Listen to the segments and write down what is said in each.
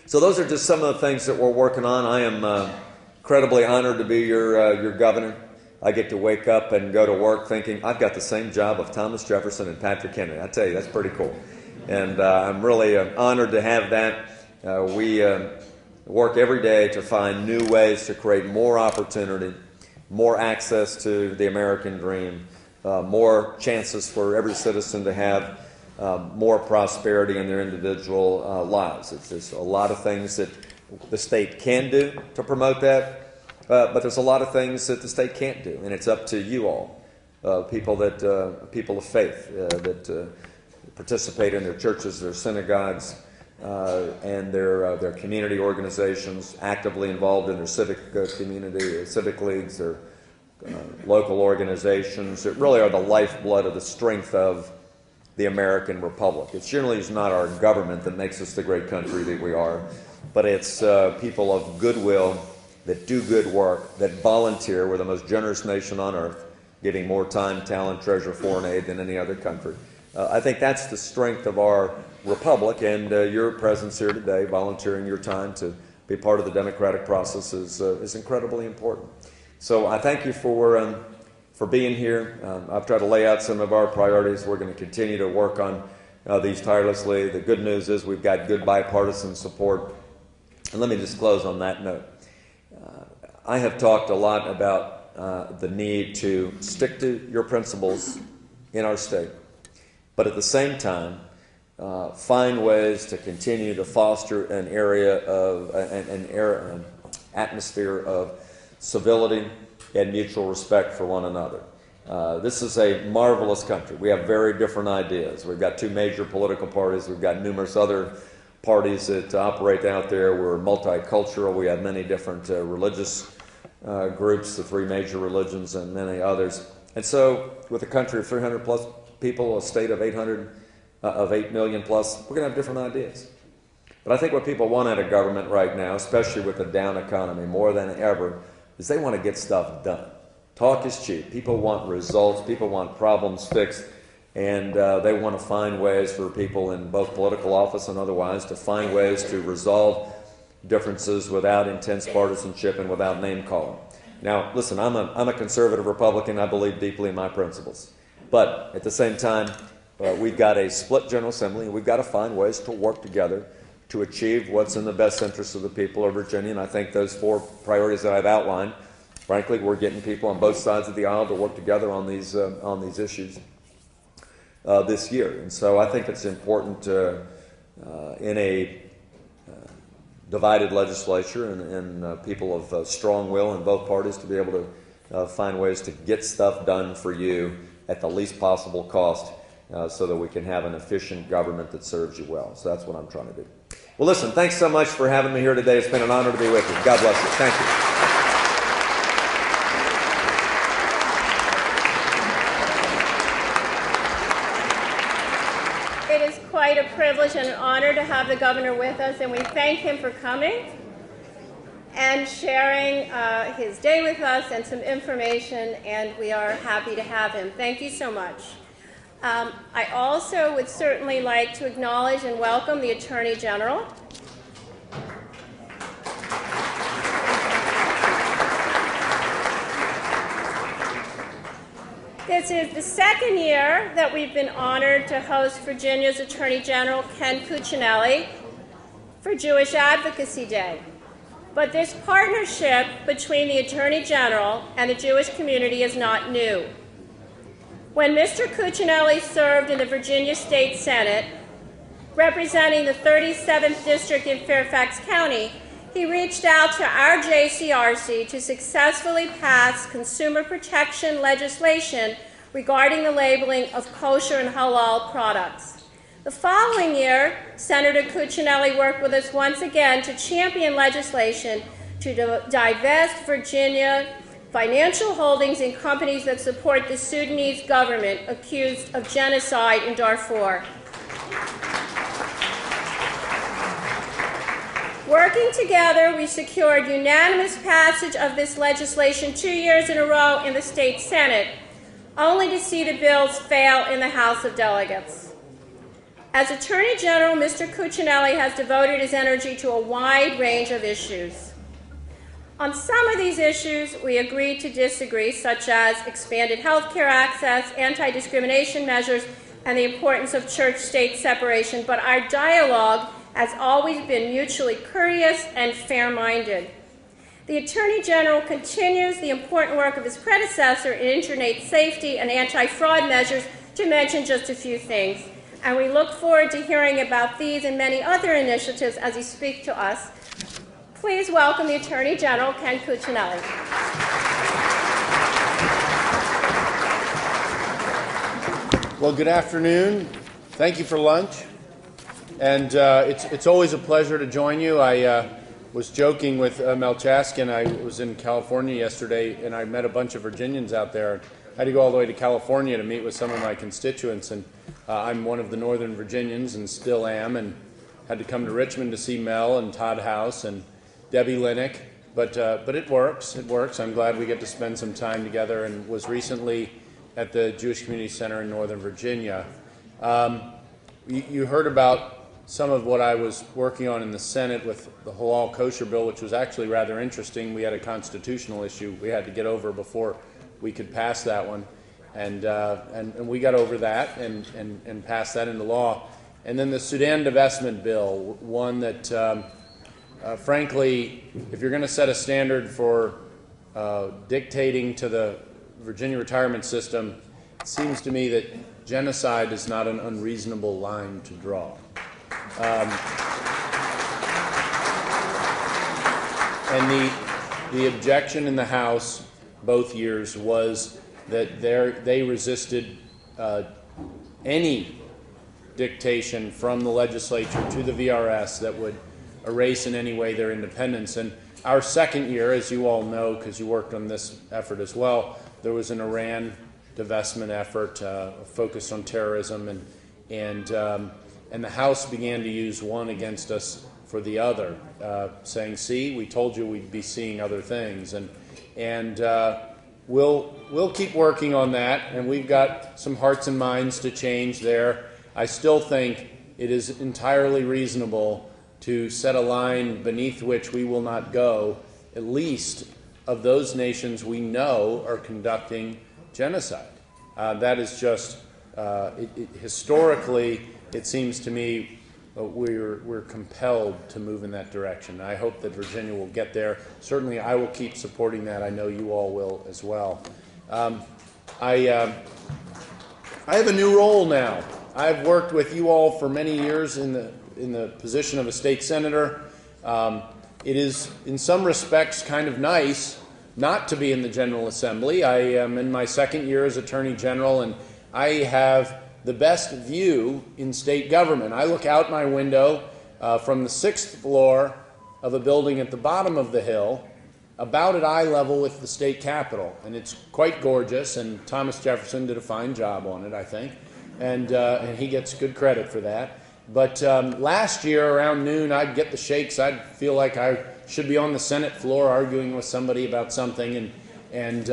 So those are just some of the things that we're working on. I am incredibly honored to be your governor. I get to wake up and go to work thinking I've got the same job of Thomas Jefferson and Patrick Henry. I tell you, that's pretty cool. And I'm really honored to have that. We work every day to find new ways to create more opportunity, more access to the American dream, more chances for every citizen to have more prosperity in their individual lives. There's a lot of things that the state can do to promote that, but there's a lot of things that the state can't do, and it's up to you all, people of faith that participate in their churches, their synagogues, and their community organizations, actively involved in their civic community, civic leagues, their local organizations that really are the lifeblood of the strength of the American Republic. It's generally not our government that makes us the great country that we are, but it's people of goodwill that do good work, that volunteer. We're the most generous nation on earth, giving more time, talent, treasure, foreign aid than any other country. I think that's the strength of our republic, and your presence here today, volunteering your time to be part of the democratic process is incredibly important. So I thank you for being here. I've tried to lay out some of our priorities. We're going to continue to work on these tirelessly. The good news is we've got good bipartisan support. And let me just close on that note. I have talked a lot about the need to stick to your principles in our state, but at the same time, find ways to continue to foster an atmosphere of civility and mutual respect for one another. This is a marvelous country. We have very different ideas. We've got two major political parties. We've got numerous other parties that operate out there. We're multicultural. We have many different religious groups, the three major religions and many others. And so with a country of 300 plus people, a state of 8 million plus, we're going to have different ideas. But I think what people want out of government right now, especially with the down economy more than ever, is they want to get stuff done. Talk is cheap. People want results. People want problems fixed. And they want to find ways for people in both political office and otherwise to find ways to resolve differences without intense partisanship and without name-calling. Now, listen, I'm a conservative Republican. I believe deeply in my principles. But at the same time, we've got a split General Assembly, and we've got to find ways to work together to achieve what's in the best interest of the people of Virginia. And I think those 4 priorities that I've outlined, frankly, we're getting people on both sides of the aisle to work together on these issues this year. And so I think it's important in a divided legislature and people of strong will in both parties to be able to find ways to get stuff done for you at the least possible cost so that we can have an efficient government that serves you well. So that's what I'm trying to do. Well, listen, thanks so much for having me here today. It's been an honor to be with you. God bless you. Thank you. It is quite a privilege and an honor to have the governor with us, and we thank him for coming and sharing his day with us and some information, and we are happy to have him. Thank you so much. I also would certainly like to acknowledge and welcome the Attorney General. This is the second year that we've been honored to host Virginia's Attorney General Ken Cuccinelli for Jewish Advocacy Day. But this partnership between the Attorney General and the Jewish community is not new. When Mr. Cuccinelli served in the Virginia State Senate, representing the 37th District in Fairfax County, he reached out to our JCRC to successfully pass consumer protection legislation regarding the labeling of kosher and halal products. The following year, Senator Cuccinelli worked with us once again to champion legislation to divest Virginia financial holdings in companies that support the Sudanese government accused of genocide in Darfur. Working together, we secured unanimous passage of this legislation 2 years in a row in the state Senate, only to see the bills fail in the House of Delegates. As Attorney General, Mr. Cuccinelli has devoted his energy to a wide range of issues. On some of these issues, we agree to disagree, such as expanded health care access, anti-discrimination measures, and the importance of church-state separation, but our dialogue has always been mutually courteous and fair-minded. The Attorney General continues the important work of his predecessor in internet safety and anti-fraud measures, to mention just a few things. And we look forward to hearing about these and many other initiatives as he speaks to us. Please welcome the Attorney General, Ken Cuccinelli. Well, good afternoon. Thank you for lunch. And it's always a pleasure to join you. I was joking with Mel Chaskin. I was in California yesterday, and I met a bunch of Virginians out there. I had to go all the way to California to meet with some of my constituents, and I'm one of the Northern Virginians and still am, and had to come to Richmond to see Mel and Todd House and Debbie Linick, but it works. It works. I'm glad we get to spend some time together, and was recently at the Jewish Community Center in Northern Virginia. You heard about some of what I was working on in the Senate with the halal kosher bill, which was actually rather interesting. We had a constitutional issue we had to get over before we could pass that one, and we got over that and passed that into law. And then the Sudan Divestment bill, one that frankly, if you're going to set a standard for dictating to the Virginia retirement system, it seems to me that genocide is not an unreasonable line to draw. And the objection in the House both years was that they resisted any dictation from the legislature to the VRS that would erase in any way their independence. And our second year, as you all know, because you worked on this effort as well, there was an Iran divestment effort focused on terrorism, and the House began to use one against us for the other, saying, "See, we told you we'd be seeing other things," and we'll keep working on that, and we've got some hearts and minds to change there. I still think it is entirely reasonable to set a line beneath which we will not go, at least of those nations we know are conducting genocide. That is just, historically, it seems to me we're compelled to move in that direction. I hope that Virginia will get there. Certainly I will keep supporting that. I know you all will as well. I have a new role now. I've worked with you all for many years in the position of a state senator. It is, in some respects, kind of nice not to be in the General Assembly. I am in my second year as Attorney General, and I have the best view in state government. I look out my window from the 6th floor of a building at the bottom of the hill, about at eye level with the state capitol, and it's quite gorgeous, and Thomas Jefferson did a fine job on it, I think, and he gets good credit for that. But last year around noon, I'd get the shakes. I'd feel like I should be on the Senate floor arguing with somebody about something. And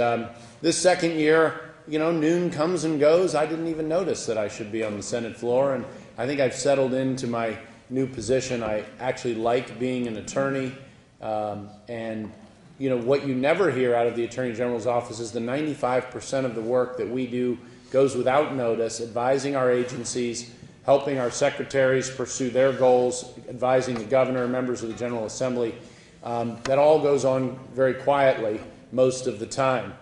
this second year, noon comes and goes. I didn't even notice that I should be on the Senate floor. And I think I've settled into my new position. I actually like being an attorney. And what you never hear out of the Attorney General's office is the 95% of the work that we do goes without notice, advising our agencies, helping our secretaries pursue their goals, advising the governor, members of the General Assembly. That all goes on very quietly most of the time.